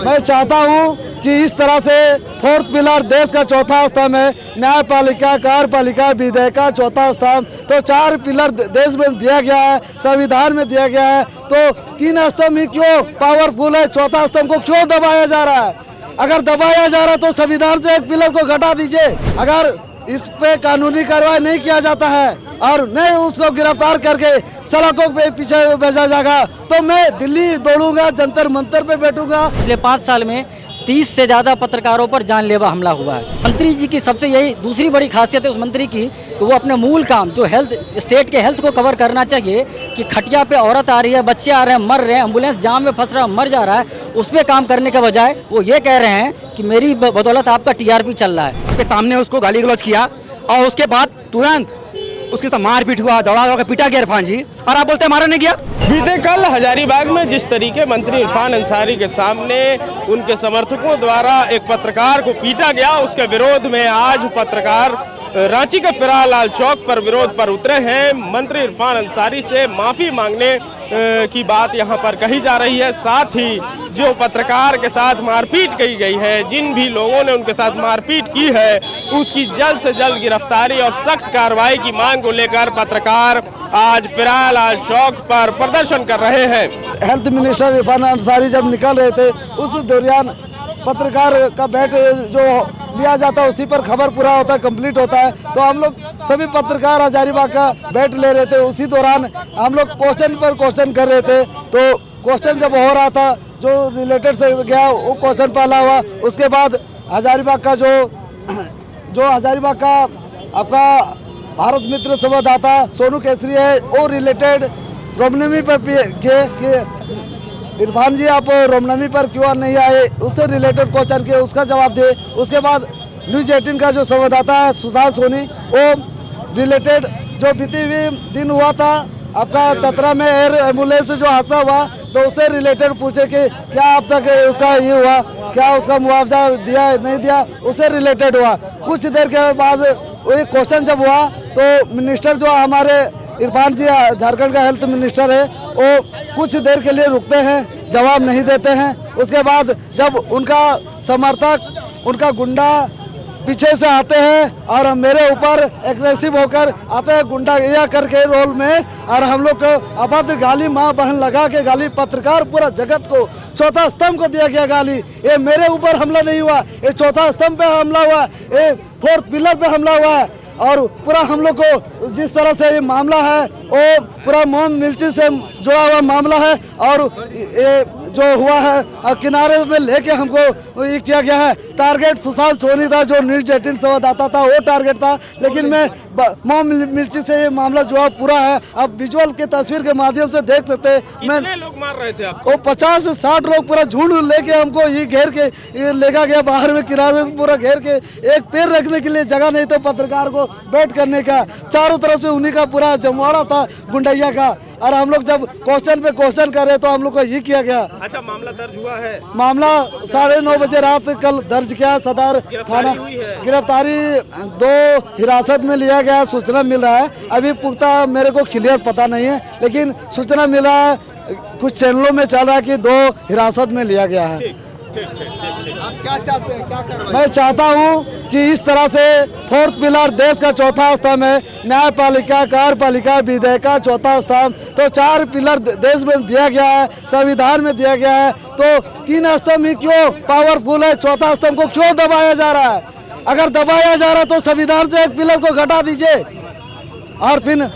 मैं चाहता हूं कि इस तरह से फोर्थ पिलर देश का चौथा स्तंभ है, न्यायपालिका, कार्यपालिका, विधायिका चौथा स्तंभ, तो 4 पिलर देश में दिया गया है, संविधान में दिया गया है, तो 3 स्तंभ ही क्यों पावरफुल है, चौथा स्तंभ को क्यों दबाया जा रहा है? अगर दबाया जा रहा है तो संविधान से 1 पिलर को घटा दीजिए। अगर इस पे कानूनी कार्रवाई नहीं किया जाता है और नहीं उसको गिरफ्तार करके सड़कों पे पीछे भेजा जाएगा तो मैं दिल्ली दौड़ूंगा, जंतर मंतर पे बैठूंगा। पिछले 5 साल में 30 से ज़्यादा पत्रकारों पर जानलेवा हमला हुआ है। मंत्री जी की सबसे यही दूसरी बड़ी खासियत है उस मंत्री की कि वो अपने मूल काम जो हेल्थ, स्टेट के हेल्थ को कवर करना चाहिए कि खटिया पे औरत आ रही है, बच्चे आ रहे हैं, मर रहे हैं, एम्बुलेंस जाम में फंस रहा है, मर जा रहा है, उस पर काम करने के बजाय वो ये कह रहे हैं कि मेरी बदौलत आपका TRP चल रहा है। के सामने उसको गाली गलौज किया और उसके बाद तुरंत उसके साथ मारपीट हुआ, दौड़ा पीटा गया इरफान जी, और आप बोलते हैं मारा नहीं गया। बीते कल हजारीबाग में जिस तरीके मंत्री इरफान अंसारी के सामने उनके समर्थकों द्वारा एक पत्रकार को पीटा गया, उसके विरोध में आज पत्रकार रांची के फिरालाल चौक पर विरोध पर उतरे हैं। मंत्री इरफान अंसारी से माफ़ी मांगने की बात यहां पर कही जा रही है। साथ ही जो पत्रकार के साथ मारपीट की गई है, जिन भी लोगों ने उनके साथ मारपीट की है, उसकी जल्द से जल्द गिरफ्तारी और सख्त कार्रवाई की मांग को लेकर पत्रकार आज फिरालाल चौक पर प्रदर्शन कर रहे हैं। हेल्थ मिनिस्टर इरफान अंसारी जब निकल रहे थे उस दौरान पत्रकार का बैट जो लिया जाता है उसी पर खबर पूरा होता है, कंप्लीट होता है, तो हम लोग सभी पत्रकार हजारीबाग का बैट ले रहे थे। उसी दौरान हम लोग क्वेश्चन पर क्वेश्चन कर रहे थे, तो क्वेश्चन जब हो रहा था जो रिलेटेड से गया वो क्वेश्चन पहला हुआ। उसके बाद हजारीबाग का जो हजारीबाग का आपका भारत मित्र संवाददाता सोनू केसरी है, वो रिलेटेड रामनवमी पर इरफान जी आप रामनवमी पर क्यों नहीं आए, उससे रिलेटेड क्वेश्चन किए, उसका जवाब दिए। उसके बाद न्यूज 18 का जो संवाददाता है सुशांत सोनी, वो रिलेटेड जो बीते हुए दिन हुआ था आपका चतरा में एयर एम्बुलेंस से जो हादसा हुआ, तो उससे रिलेटेड पूछे कि क्या अब तक उसका ये हुआ, क्या उसका मुआवजा दिया नहीं दिया, उससे रिलेटेड हुआ। कुछ देर के बाद वो क्वेश्चन जब हुआ तो मिनिस्टर जो हमारे इरफान जी झारखंड का हेल्थ मिनिस्टर है, वो कुछ देर के लिए रुकते हैं, जवाब नहीं देते हैं। उसके बाद जब उनका समर्थक, उनका गुंडा पीछे से आते हैं और मेरे ऊपर एग्रेसिव होकर आते हैं गुंडा या करके रोल में, और हम लोग को अभद्र गाली माँ बहन लगा के गाली, पत्रकार पूरा जगत को, चौथा स्तंभ को दिया गया गाली। ये मेरे ऊपर हमला नहीं हुआ, ये चौथा स्तंभ पे हमला हुआ, ये फोर्थ पिलर पे हमला हुआ है। और पूरा हम लोग को जिस तरह से ये मामला है वो पूरा मॉम मिर्ची से जुड़ा हुआ मामला है, और ये जो हुआ है किनारे में लेके हमको ये किया गया है। टारगेट सुशांत सोनी था, जो न्यूज 18 संवाददाता था, वो टारगेट था, लेकिन मैं मॉम मिर्ची से ये मामला जुड़ा पूरा है। अब विजुअल के तस्वीर के माध्यम से देख सकते हैं। कितने लोग मार रहे थे आपको? वो 50 से 60 लोग पूरा झुंड लेके हमको ये घेर के ये लेगा गया, बाहर में किनारे से पूरा घेर के, एक पैर रखने के लिए जगह नहीं तो पत्रकार को बैठ करने का, चारों तरफ से उन्हीं का पूरा जमवाड़ा था गुंडैया का। और हम लोग जब क्वेश्चन पे क्वेश्चन कर रहे तो हम लोग को ये किया गया। अच्छा, मामला दर्ज हुआ है? मामला 9:30 बजे रात कल दर्ज किया सदर थाना। गिरफ्तारी 2 हिरासत में लिया गया, सूचना मिल रहा है। अभी पुख्ता मेरे को क्लियर पता नहीं है, लेकिन सूचना मिला है, कुछ चैनलों में चल रहा है कि 2 हिरासत में लिया गया है। आप क्या चाहते हैं, क्या करवाएं? मैं चाहता हूं कि इस तरह से फोर्थ पिलर देश का चौथा स्तंभ है, न्यायपालिका, कार्यपालिका, विधायिका चौथा स्तंभ, तो 4 पिलर देश में दिया गया है, संविधान में दिया गया है, तो 3 स्तंभ ही क्यों पावरफुल है, चौथा स्तंभ को क्यों दबाया जा रहा है? अगर दबाया जा रहा है तो संविधान से 1 पिलर को घटा दीजिए। और फिर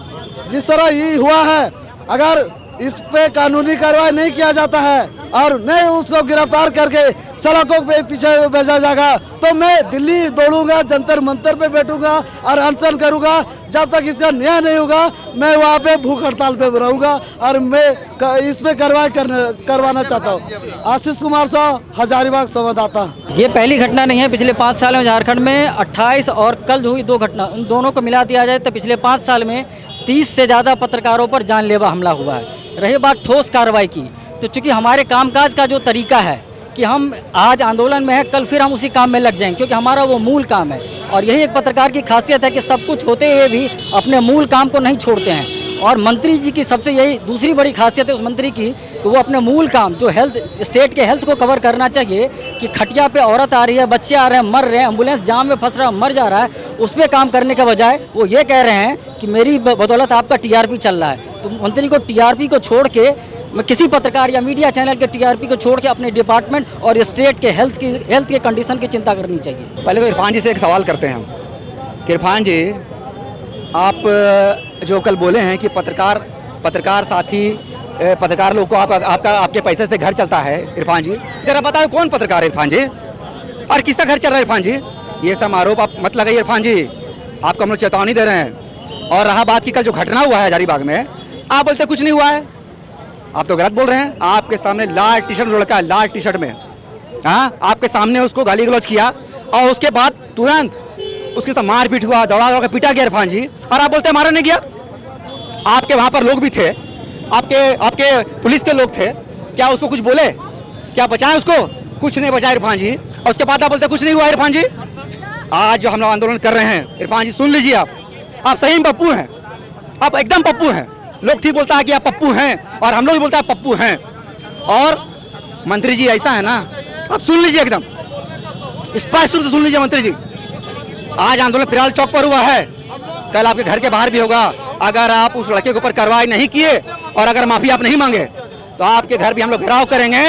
जिस तरह ये हुआ है, अगर इस पे कानूनी कार्रवाई नहीं किया जाता है और नहीं उसको गिरफ्तार करके सड़कों पे पीछे भेजा जाएगा तो मैं दिल्ली दौड़ूंगा, जंतर मंतर पे बैठूंगा और अनशन करूंगा। जब तक इसका न्याय नहीं होगा मैं वहाँ पे भूख हड़ताल पे रहूंगा, और मैं इस पे कार्रवाई करवाना चाहता हूँ। आशीष कुमार साहब, हजारीबाग संवाददाता। ये पहली घटना नहीं है। पिछले 5 साल में झारखंड में 28 और कल हुई 2 घटना, उन दोनों को मिला दिया जाए तो पिछले 5 साल में 30 से ज़्यादा पत्रकारों पर जानलेवा हमला हुआ है। रही बात ठोस कार्रवाई की, तो चूंकि हमारे कामकाज का जो तरीका है कि हम आज आंदोलन में हैं, कल फिर हम उसी काम में लग जाएंगे, क्योंकि हमारा वो मूल काम है। और यही एक पत्रकार की खासियत है कि सब कुछ होते हुए भी अपने मूल काम को नहीं छोड़ते हैं। और मंत्री जी की सबसे यही दूसरी बड़ी खासियत है उस मंत्री की कि वो अपने मूल काम जो हेल्थ स्टेट के हेल्थ को कवर करना चाहिए कि खटिया पे औरत आ रही है, बच्चे आ रहे हैं, मर रहे हैं, एम्बुलेंस जाम में फंस रहा है, मर जा रहा है, उस पर काम करने के बजाय वो ये कह रहे हैं कि मेरी बदौलत आपका टीआरपी चल रहा है। तो मंत्री को टीआरपी को छोड़ के किसी पत्रकार या मीडिया चैनल के टीआरपी को छोड़ के अपने डिपार्टमेंट और स्टेट के हेल्थ के कंडीशन की चिंता करनी चाहिए। पहले तो इरफान जी से एक सवाल करते हैं हम कि इरफान जी, आप जो कल बोले हैं कि पत्रकार साथी पत्रकार लोग को आपके पैसे से घर चलता है, इरफान जी जरा बताओ कौन पत्रकार है इरफान जी, और किसका घर चल रहा है इरफान जी? ये सब आरोप आप मत लगाइए इरफान जी, आपको हम लोग चेतावनी दे रहे हैं। और रहा बात की कल जो घटना हुआ है हजारीबाग में, आप बोलते कुछ नहीं हुआ है, आप तो गलत बोल रहे हैं। आपके सामने लाल टी शर्ट लड़का है, लाल टी शर्ट में, हाँ, आपके सामने उसको गाली गलौज किया और उसके बाद तुरंत उसके साथ मारपीट हुआ, दौड़ा पीटा गया इरफान जी, और आप बोलते मारा नहीं गया। आपके वहाँ पर लोग भी थे, आपके पुलिस के लोग थे, क्या उसको कुछ बोले? क्या बचाए उसको? कुछ नहीं बचाए इरफान जी, और उसके बाद आप बोलते कुछ नहीं हुआ इरफान जी। आज जो हम लोग आंदोलन कर रहे हैं इरफान जी, सुन लीजिए, आप सही में पप्पू हैं, आप एकदम पप्पू हैं। लोग ठीक बोलता है कि आप पप्पू हैं, और हम लोग भी बोलता है पप्पू हैं। और मंत्री जी ऐसा है ना, आप सुन लीजिए, एकदम स्पष्ट रूप से सुन लीजिए मंत्री जी। आज आंदोलन फिलहाल चौक पर हुआ है, कल आपके घर के बाहर भी होगा। अगर आप उस लड़के के ऊपर कार्रवाई नहीं किए और अगर माफी आप नहीं मांगे तो आपके घर भी हम लोग घेराव करेंगे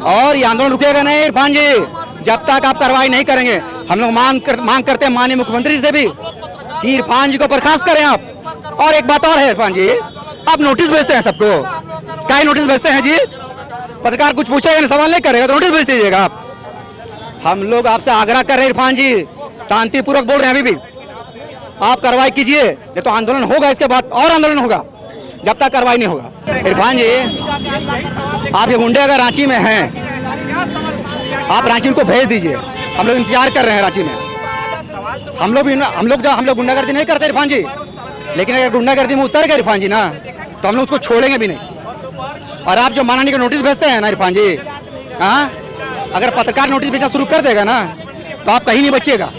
और ये आंदोलन रुकेगा नहीं इरफान जी, जब तक आप कार्रवाई नहीं करेंगे। हम लोग मांग करते हैं माननीय मुख्यमंत्री से भी कि इरफान जी को बर्खास्त करें आप। और एक बात और है इरफान जी, आप नोटिस भेजते हैं सबको, क्या नोटिस भेजते हैं जी? पत्रकार कुछ पूछेगा नहीं, सवाल नहीं करेगा तो नोटिस भेज दीजिएगा आप। हम लोग आपसे आग्रह कर रहे हैं इरफान जी, शांतिपूर्वक बोल रहे हैं अभी भी, आप कार्रवाई कीजिए, नहीं तो आंदोलन होगा, इसके बाद और आंदोलन होगा जब तक कार्रवाई नहीं होगा। इरफान जी, आप ये गुंडे अगर रांची में हैं, आप रांची को भेज दीजिए, हम लोग इंतजार कर रहे हैं रांची में। हम लोग गुंडागर्दी नहीं करते इरफान जी, लेकिन अगर गुंडागर्दी में उतर गए इरफान जी ना, तो हम लोग उसको छोड़ेंगे भी नहीं। और आप जो मानहानि का नोटिस भेजते हैं ना इरफान जी, हाँ, अगर पत्रकार नोटिस भेजना शुरू कर देगा ना तो आप कहीं नहीं बचिएगा।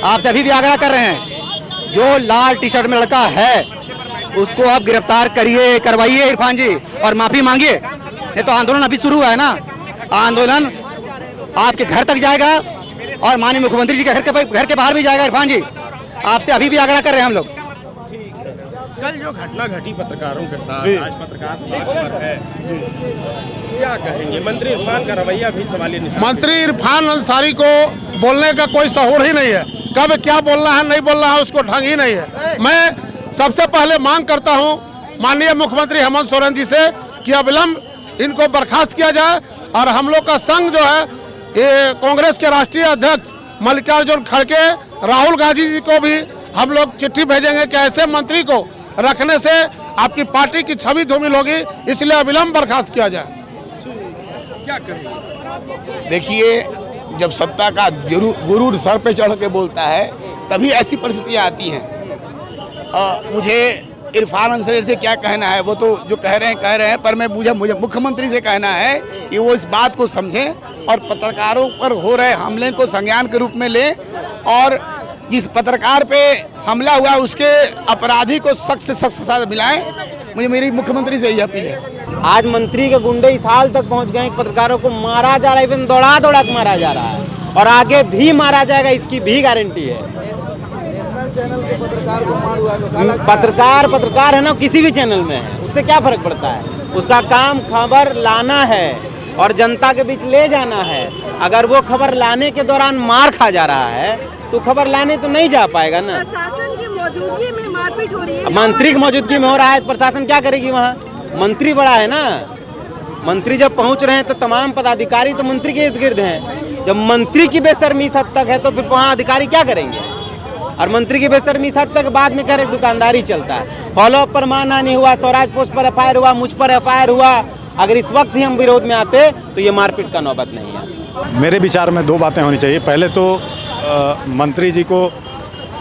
आपसे अभी भी आग्रह कर रहे हैं, जो लाल टी शर्ट में लड़का है उसको आप गिरफ्तार करिए, करवाइए इरफान जी, और माफी मांगिए। नहीं तो आंदोलन अभी शुरू हुआ है ना, आंदोलन आपके घर तक जाएगा और माननीय मुख्यमंत्री जी के घर के बाहर भी जाएगा इरफान जी। आपसे अभी भी आग्रह कर रहे हैं हम लोग। कल जो घटना घटी पत्रकारों के साथ, आज पत्रकार साथ पर है जी, क्या कहेंगे? मंत्री इरफान का रवैया भी सवालिया निशान। मंत्री इरफान अंसारी को बोलने का कोई शऊर ही नहीं है, कब क्या बोलना है नहीं बोलना है उसको ढंग ही नहीं है। मैं सबसे पहले मांग करता हूं माननीय मुख्यमंत्री हेमंत सोरेन जी से कि अविलंब इनको बर्खास्त किया जाए, और हम लोग का संघ जो है ये कांग्रेस के राष्ट्रीय अध्यक्ष मल्लिकार्जुन खड़गे, राहुल गांधी जी को भी हम लोग चिट्ठी भेजेंगे कि ऐसे मंत्री को रखने से आपकी पार्टी की छवि धूमिल होगी, इसलिए अविलंब बर्खास्त किया जाए। क्या कहेंगे? देखिए, जब सत्ता का गुरूर सर पे चढ़ के बोलता है तभी ऐसी परिस्थितियाँ आती हैं। मुझे इरफान अंसारी से क्या कहना है, वो तो जो कह रहे हैं, पर मुझे मुख्यमंत्री से कहना है कि वो इस बात को समझें और पत्रकारों पर हो रहे हमले को संज्ञान के रूप में लें, और जिस पत्रकार पे हमला हुआ उसके अपराधी को सख्त से सख्त सजा दिलाएं। मुझे मेरी मुख्यमंत्री से यही अपील है। आज मंत्री के गुंडे इस हाल तक पहुंच गए, पत्रकारों को मारा जा रहा है, इवन दौड़ा के मारा जा रहा है, और आगे भी मारा जाएगा, इसकी भी गारंटी है। नेशनल चैनल के पत्रकार को मार हुआ तो पत्रकार है ना, किसी भी चैनल में है, उससे क्या फर्क पड़ता है? उसका काम खबर लाना है और जनता के बीच ले जाना है। अगर वो खबर लाने के दौरान मार खा जा रहा है तो खबर लाने तो नहीं जा पाएगा ना। प्रशासन की मौजूदगी में मारपीट हो रही है, मंत्री की मौजूदगी में हो रहा है, प्रशासन क्या करेगी वहाँ? मंत्री बड़ा है ना, मंत्री जब पहुँच रहे हैं तो तमाम पदाधिकारी तो मंत्री के इर्द गिर्द हैं। जब मंत्री की बेशर्मी इस हद तक है तो फिर वहाँ अधिकारी क्या करेंगे? और मंत्री की बेशर्मी इस हद तक बाद में कह रहे दुकानदारी चलता है। फॉलोअप पर मानहानि हुआ, स्वराज पोस्ट पर एफआईआर हुआ, मुझ पर एफआईआर हुआ, अगर इस वक्त ही हम विरोध में आते तो ये मारपीट का नौबत नहीं है। मेरे विचार में दो बातें होनी चाहिए। पहले तो मंत्री जी को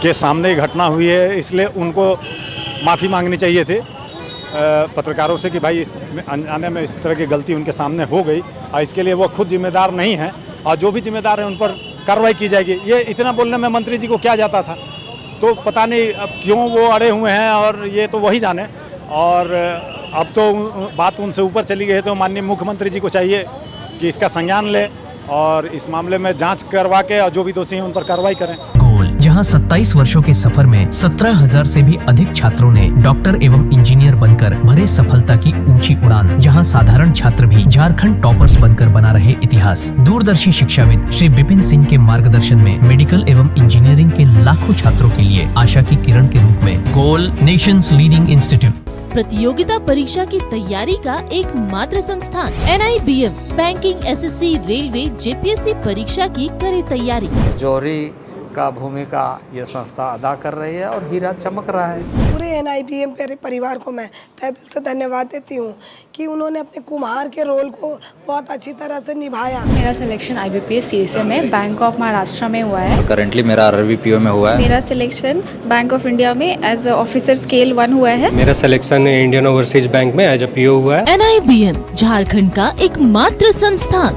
के सामने घटना हुई है, इसलिए उनको माफ़ी मांगनी चाहिए थे पत्रकारों से कि भाई आने में इस तरह की गलती उनके सामने हो गई, और इसके लिए वो खुद जिम्मेदार नहीं हैं, और जो भी जिम्मेदार हैं उन पर कार्रवाई की जाएगी। ये इतना बोलने में मंत्री जी को क्या जाता था, तो पता नहीं अब क्यों वो अड़े हुए हैं, और ये तो वही जाने। और अब तो बात उनसे ऊपर चली गई है, तो माननीय मुख्यमंत्री जी को चाहिए कि इसका संज्ञान ले और इस मामले में जांच करवा के और जो भी दोषी हैं उन पर कार्रवाई करें। गोल, जहां 27 वर्षों के सफर में 17,000 से भी अधिक छात्रों ने डॉक्टर एवं इंजीनियर बनकर भरे सफलता की ऊंची उड़ान, जहां साधारण छात्र भी झारखंड टॉपर्स बनकर बना रहे इतिहास। दूरदर्शी शिक्षाविद श्री विपिन सिंह के मार्गदर्शन में मेडिकल एवं इंजीनियरिंग के लाखों छात्रों के लिए आशा की किरण के रूप में गोल, नेशंस लीडिंग इंस्टीट्यूट। प्रतियोगिता परीक्षा की तैयारी का एकमात्र संस्थान NIBM banking, SSC, railway, JPSC परीक्षा की करे तैयारी। जौहरी का भूमिका ये संस्था अदा कर रही है और हीरा चमक रहा है। पूरे NIBM परिवार को मैं तहे दिल से धन्यवाद देती हूँ कि उन्होंने अपने कुम्हार के रोल को बहुत अच्छी तरह से निभाया। मेरा सिलेक्शन IBPS CSA में बैंक ऑफ महाराष्ट्र में हुआ है। करंटली मेरा RRBPO में हुआ है। मेरा सिलेक्शन बैंक ऑफ इंडिया में एज ऑफिसर स्केल 1 हुआ है। मेरा सिलेक्शन इंडियन ओवरसीज बैंक में एज PO हुआ है। NIBM झारखंड का एकमात्र संस्थान।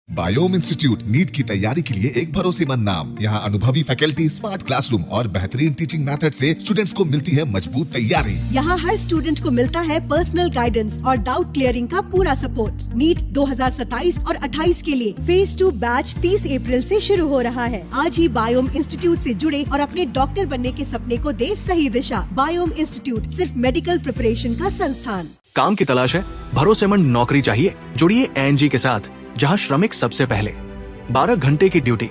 बायोम इंस्टीट्यूट नीट की तैयारी के लिए एक भरोसेमंद नाम। यहाँ अनुभवी फैकल्टी, स्मार्ट क्लासरूम और बेहतरीन टीचिंग मेथड से स्टूडेंट्स को मिलती है मजबूत तैयारी। यहाँ हर स्टूडेंट को मिलता है पर्सनल गाइडेंस और डाउट क्लियरिंग का पूरा सपोर्ट। नीट 2027 और 28 के लिए फेज 2 बैच 30 अप्रैल से शुरू हो रहा है। आज ही बायोम इंस्टीट्यूट से जुड़े और अपने डॉक्टर बनने के सपने को दे सही दिशा। बायोम इंस्टीट्यूट सिर्फ मेडिकल प्रिपरेशन का संस्थान। काम की तलाश है, भरोसेमंद नौकरी चाहिए? जुड़िए ANG के साथ, जहां श्रमिक सबसे पहले। 12 घंटे की ड्यूटी,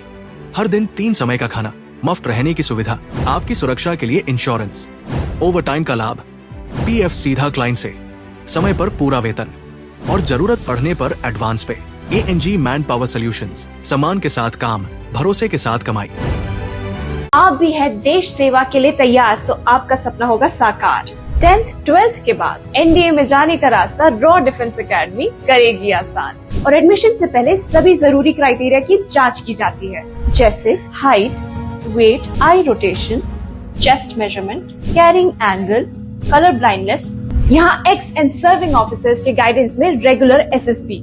हर दिन 3 समय का खाना, मुफ्त रहने की सुविधा, आपकी सुरक्षा के लिए इंश्योरेंस, ओवर टाइम का लाभ, PF सीधा क्लाइंट से, समय पर पूरा वेतन और जरूरत पड़ने पर एडवांस पे। ANG मैन पावर सॉल्यूशंस, सम्मान के साथ काम, भरोसे के साथ कमाई। आप भी है देश सेवा के लिए तैयार तो आपका सपना होगा साकार। 10th 12th के बाद NDA में जाने का रास्ता रॉ डिफेंस एकेडमी करेगी आसान। और एडमिशन से पहले सभी जरूरी क्राइटेरिया की जांच की जाती है, जैसे height, weight, eye rotation, chest measurement, carrying angle, colour blindness. यहाँ एक्स एंड सर्विंग ऑफिसर्स के गाइडेंस में रेगुलर SSB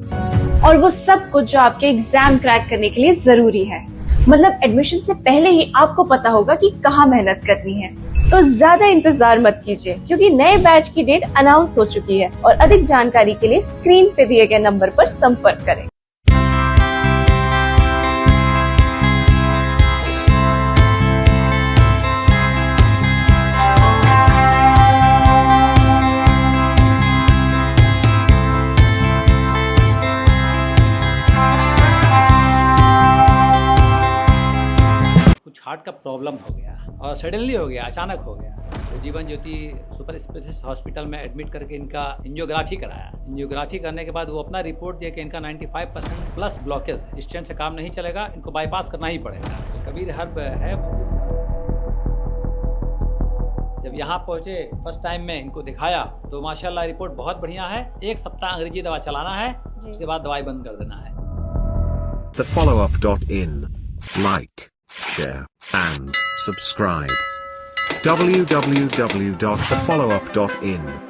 और वो सब कुछ जो आपके एग्जाम क्रैक करने के लिए जरूरी है। मतलब एडमिशन से पहले ही आपको पता होगा कि कहाँ मेहनत करनी है। तो ज्यादा इंतजार मत कीजिए, क्योंकि नए बैच की डेट अनाउंस हो चुकी है और अधिक जानकारी के लिए स्क्रीन पे दिए गए नंबर पर संपर्क करें। हार्ट का प्रॉब्लम हो गया और सडनली हो गया, अचानक हो गया। तो Jeevan Jyoti super specialist hospital में एडमिट करके इनका एंजियोग्राफी कराया। एंजियोग्राफी करने के बाद वो अपना रिपोर्ट दिया कि इनका 95% प्लस ब्लॉकेज है, स्टेंट से काम नहीं चलेगा, इनको बाईपास करना ही पड़ेगा। तो कबीर हर्ब है। जब यहाँ पहुँचे फर्स्ट टाइम में इनको दिखाया तो माशाल्लाह रिपोर्ट बहुत बढ़िया है। 1 सप्ताह अंग्रेजी दवा चलाना है, उसके बाद दवाई बंद कर देना है। thefollowup.in Like, share and subscribe. www.thefollowup.in